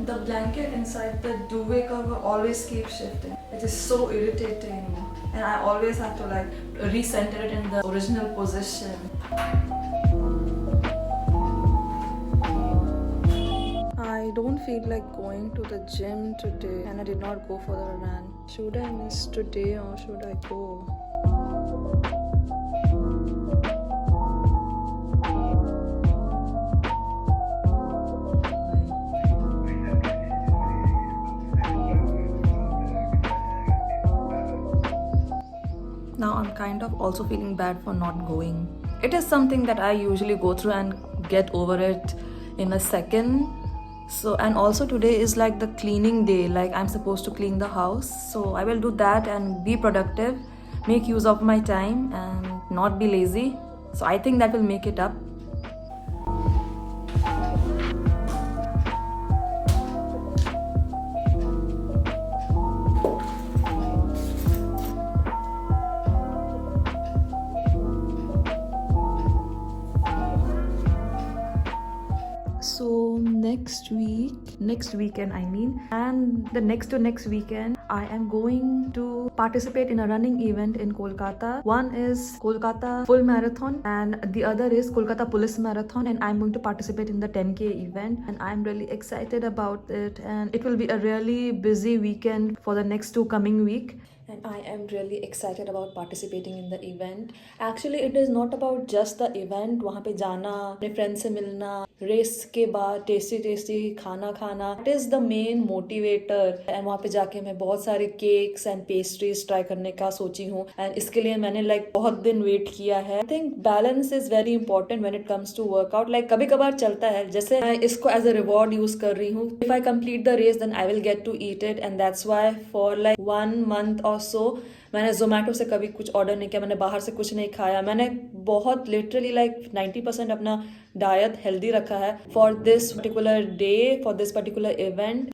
The blanket inside the duvet cover always keeps shifting. It is so irritating, and I always have to like recenter it in the original position. I don't feel like going to the gym today, and I did not go for the run. Should I miss today or should I go? Now I'm kind of also feeling bad for not going. It is something that I usually go through and get over it in a second. So, and also today is like the cleaning day, like I'm supposed to clean the house. So I will do that and be productive, make use of my time and not be lazy. So I think that will make it up. So next weekend I mean, and the next to next weekend I am going to participate in a running event in Kolkata. One is Kolkata full marathon and the other is Kolkata police marathon, and I'm going to participate in the 10k event, and I'm really excited about it, and it will be a really busy weekend for the next 2 coming week. And I am really excited about participating in the event. Actually, it is not about just the event. वहाँ पे जाना, अपने friends से मिलना, race के बाद tasty खाना खाना, it is the main motivator. And वहाँ पे जाके मैं बहुत सारे cakes and pastries try करने का सोची हूँ. And इसके लिए मैंने like बहुत दिन wait किया है. I think balance is very important when it comes to workout. Like कभी कभार चलता है, जैसे मैं इसको as a reward use कर रही हूँ. If I complete the race, then I will get to eat it, and that's why for like 1 month or so मैंने जोमेटो से कभी कुछ ऑर्डर नहीं किया, मैंने बाहर से कुछ नहीं खाया. मैंने बहुत लिटरली लाइक 90% अपना डाइट हेल्दी रखा है for this particular day, for this particular event.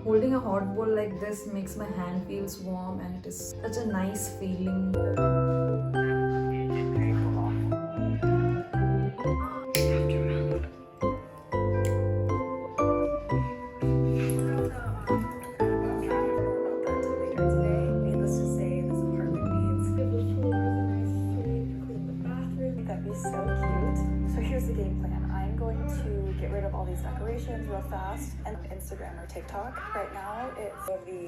Holding a hot bowl like this makes my hand feels warm, and it is such a nice feeling. Real fast and Instagram or TikTok. Right now it's the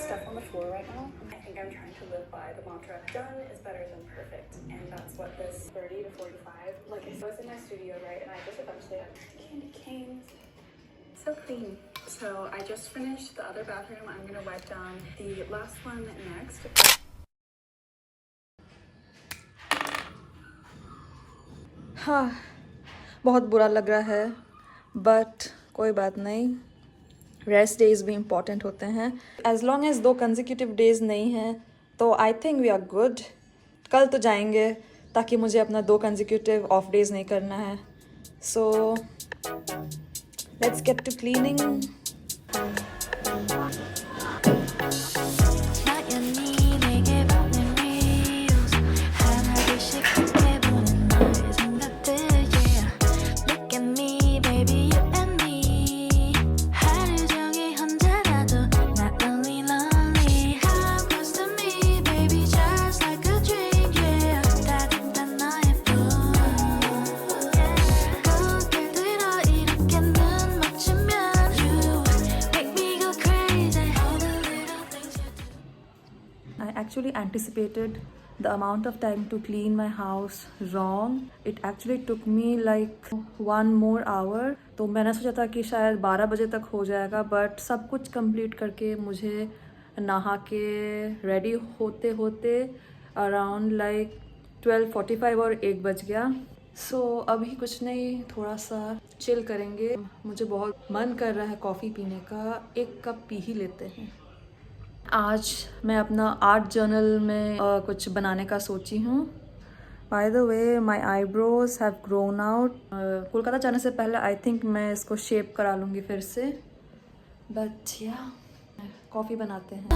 stuff on the floor right now. I think I'm trying to live by the mantra, done is better than perfect, and that's what this 30 to 45, like I was in my studio, right, and I just eventually had candy canes. So clean. So I just finished the other bathroom. I'm gonna wipe down the last one next. हाँ, बहुत बुरा लग रहा है, but कोई बात नहीं. Rest days भी इम्पॉर्टेंट होते हैं. As long as 2 consecutive days नहीं हैं तो I think we are good. कल तो जाएंगे ताकि मुझे अपना 2 कंसेक्यूटिव ऑफ डेज नहीं करना है. So let's get to cleaning. actually anticipated the amount of time to clean my house wrong. It actually took me like 1 more hour. तो मैंने सोचा था कि शायद 12 बजे तक हो जाएगा, बट सब कुछ कंप्लीट करके मुझे नहा के रेडी होते होते अराउंड लाइक 12:45 और 1 बज गया. सो अभी कुछ नहीं, थोड़ा सा चिल करेंगे. मुझे बहुत मन कर रहा है कॉफ़ी पीने का, एक कप पी ही लेते हैं. आज मैं अपना आर्ट जर्नल में कुछ बनाने का सोची हूँ. By the way my eyebrows have grown out. Kolkata जाने से पहले आई थिंक मैं इसको शेप करा लूँगी फिर से. बट या कॉफ़ी बनाते हैं.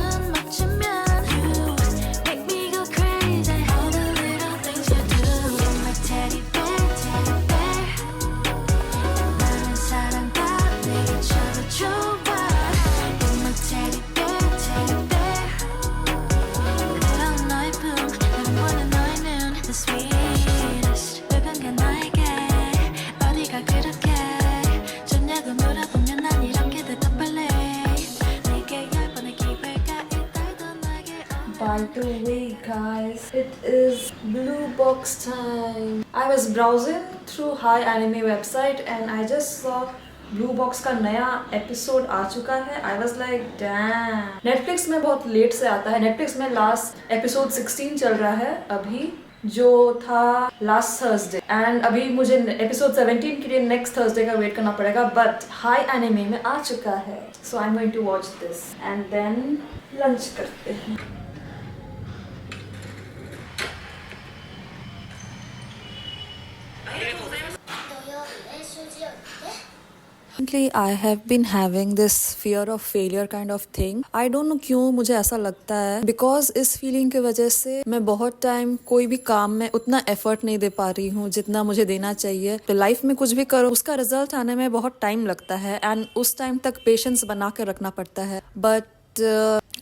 By the way guys, it is Blue Box time. I was browsing through Hi Anime website and I just saw Blue Box का नया एपिसोड आ चुका है. I was like damn. Netflix में बहुत लेट से आता है. Netflix में लास्ट एपिसोड 16 चल रहा है अभी, जो था लास्ट थर्सडे, एंड अभी मुझे एपिसोड 17 के लिए नेक्स्ट थर्सडे का वेट करना पड़ेगा. बट हाई एनिमे में आ चुका है, so I am going to watch this and then lunch करते हैं. Recently I have been having this fear of failure kind of thing. I don't know क्यों मुझे ऐसा लगता है, because इस feeling की वजह से मैं बहुत टाइम कोई भी काम में उतना एफर्ट नहीं दे पा रही हूँ जितना मुझे देना चाहिए. तो लाइफ में कुछ भी करो उसका रिजल्ट आने में बहुत टाइम लगता है एंड उस टाइम तक पेशेंस बना कर रखना पड़ता है. बट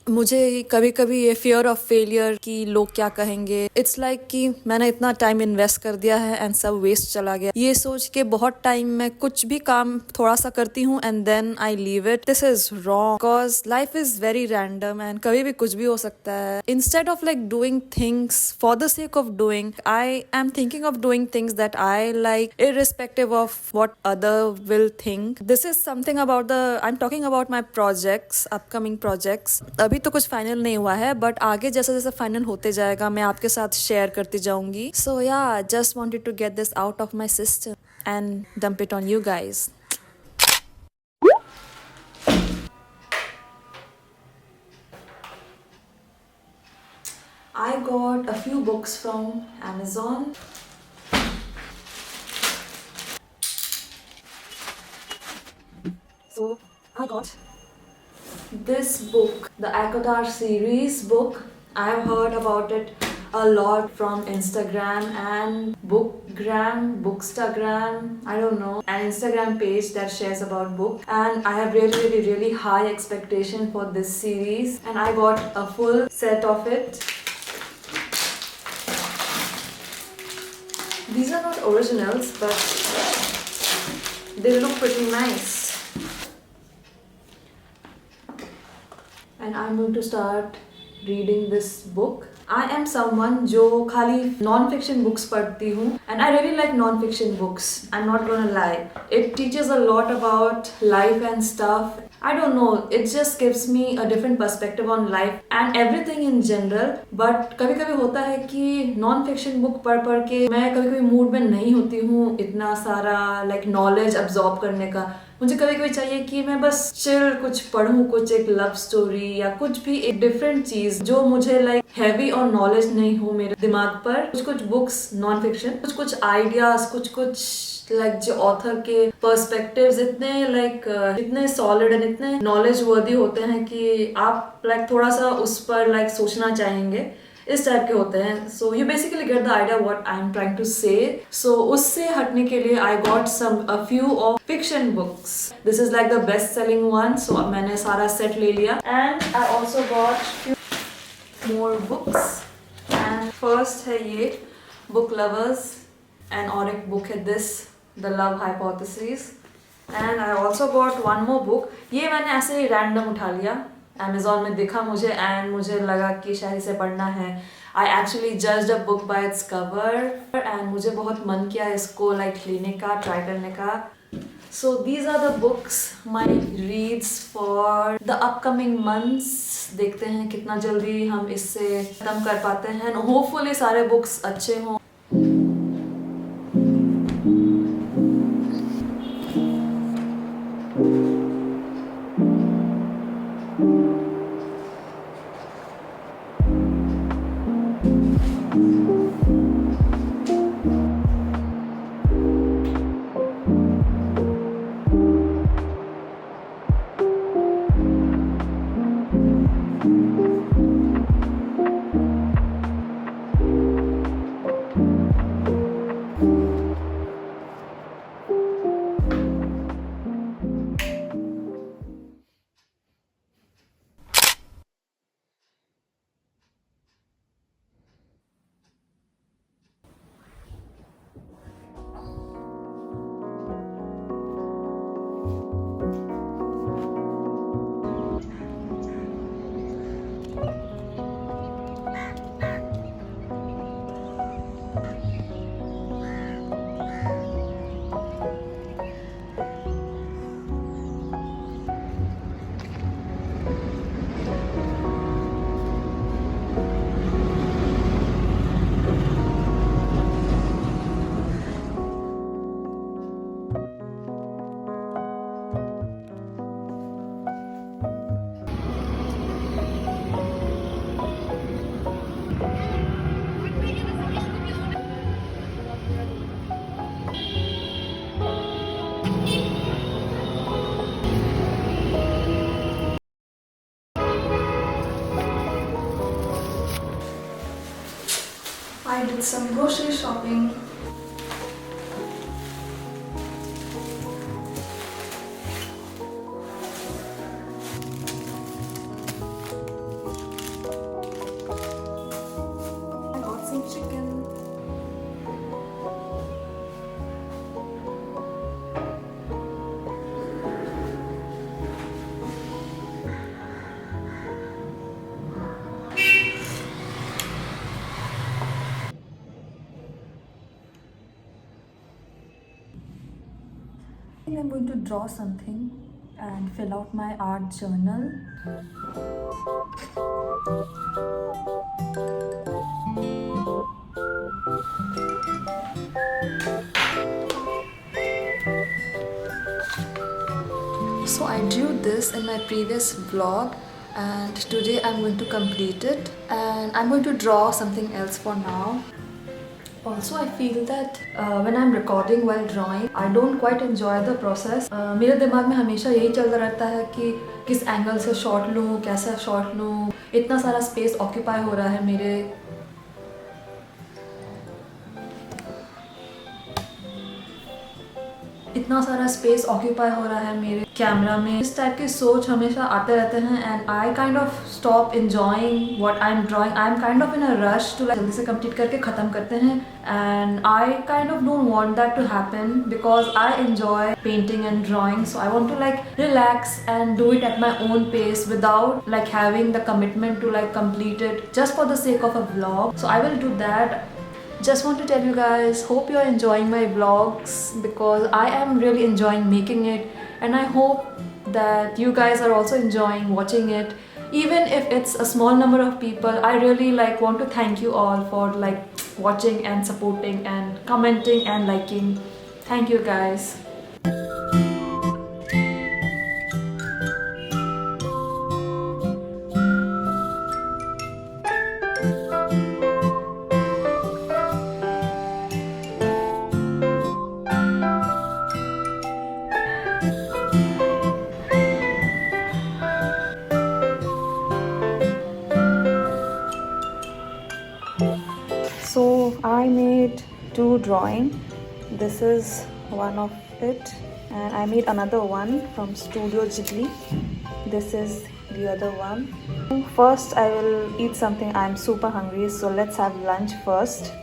मुझे कभी कभी ये फियर ऑफ फेलियर कि लोग क्या कहेंगे, इट्स लाइक कि मैंने इतना टाइम इन्वेस्ट कर दिया है एंड सब वेस्ट चला गया. ये सोच के बहुत टाइम मैं कुछ भी काम थोड़ा सा करती हूँ and then I leave it. This is wrong because life is very random and कभी भी कुछ भी हो सकता है. Instead of like doing things for the sake of doing, I am thinking of doing things that I like irrespective of what other will think. This is something about I'm talking about my projects, upcoming projects. अभी तो कुछ final नहीं हुआ है, but आगे जैसा जैसा final होते जाएगा मैं आपके साथ शेयर करती जाऊंगी. So yeah just wanted to get this out of my system and dump it on you guys. I got a few books from Amazon. So I got this book, the Akatar series book. I have heard about it a lot from Instagram and Bookstagram, I don't know, an Instagram page that shares about book. And I have really high expectation for this series, and I got a full set of it. These are not originals, but they look pretty nice. And I'm going to start reading this book. I am someone जो खाली non-fiction books पढ़ती हूँ, and I really like non-fiction books. I'm not gonna lie. It teaches a lot about life and stuff. I don't know, it just gives me a different perspective on life and everything in general. But कभी कभी होता है कि non-fiction book पढ़ के मैं कभी कभी मूड में नहीं होती हूँ इतना सारा like knowledge absorb करने का. मुझे कभी कभी चाहिए कि मैं बस चिल कुछ पढूं, कुछ एक लव स्टोरी या कुछ भी एक डिफरेंट चीज जो मुझे लाइक हैवी और नॉलेज नहीं हो मेरे दिमाग पर. कुछ बुक्स नॉन फिक्शन, कुछ आइडियाज, कुछ लाइक जो ऑथर के पर्सपेक्टिव्स इतने सॉलिड एंड इतने नॉलेज वर्दी होते हैं कि आप लाइक थोड़ा सा उस पर लाइक सोचना चाहेंगे. इस टाइप के होते हैं. So you basically get the idea what I am trying to say. So उससे हटने के लिए I got a few of fiction books. This is like the best selling one. So अब मैंने सारा सेट ले लिया. And I also got few more books. And first है ये बुक लवर्स, एंड और एक बुक है this the love hypothesis. And I also got one more book. ये मैंने ऐसे ही रैंडम उठा लिया. Amazon में दिखा मुझे एंड मुझे लगा कि शायद इसे पढ़ना है. I actually judged a book by its cover and मुझे बहुत मन किया इसको like लेने का, try करने का. So these are the books, my reads for the upcoming months. देखते हैं कितना जल्दी हम इससे खत्म कर पाते हैं. Hopefully सारे books अच्छे हों. I did some grocery shopping. I got some chicken. I'm going to draw something and fill out my art journal. So I drew this in my previous vlog and today I'm going to complete it and I'm going to draw something else for now. Also, I feel that when I'm recording while drawing, I don't quite enjoy the process. मेरे दिमाग में हमेशा यही चलता रहता है कि किस एंगल से शॉट लूँ, कैसा शॉट लूँ. इतना सारा स्पेस ऑक्यूपाई हो रहा है मेरे. इतना सारा स्पेस ऑक्यूपाई हो रहा है मेरे कैमरा में. इस टाइप की सोच हमेशा आते रहते हैं and I kind of stop enjoying what I am drawing. I am kind of in a rush to जल्दी से कंप्लीट करके ख़त्म करते हैं and I kind of don't want that to happen because I enjoy painting and drawing. So I want to like relax and do it at my own pace without like having the commitment to like complete it just for the sake of a vlog. So I will do that. Just want to tell you guys, hope you're enjoying my vlogs because I am really enjoying making it and I hope that you guys are also enjoying watching it. Even if it's a small number of people, I really like want to thank you all for like watching and supporting and commenting and liking. Thank you guys. So I made 2 drawings. This is one of it and I made another one from Studio Ghibli. This is the other one. First I will eat something. I'm super hungry, so let's have lunch first.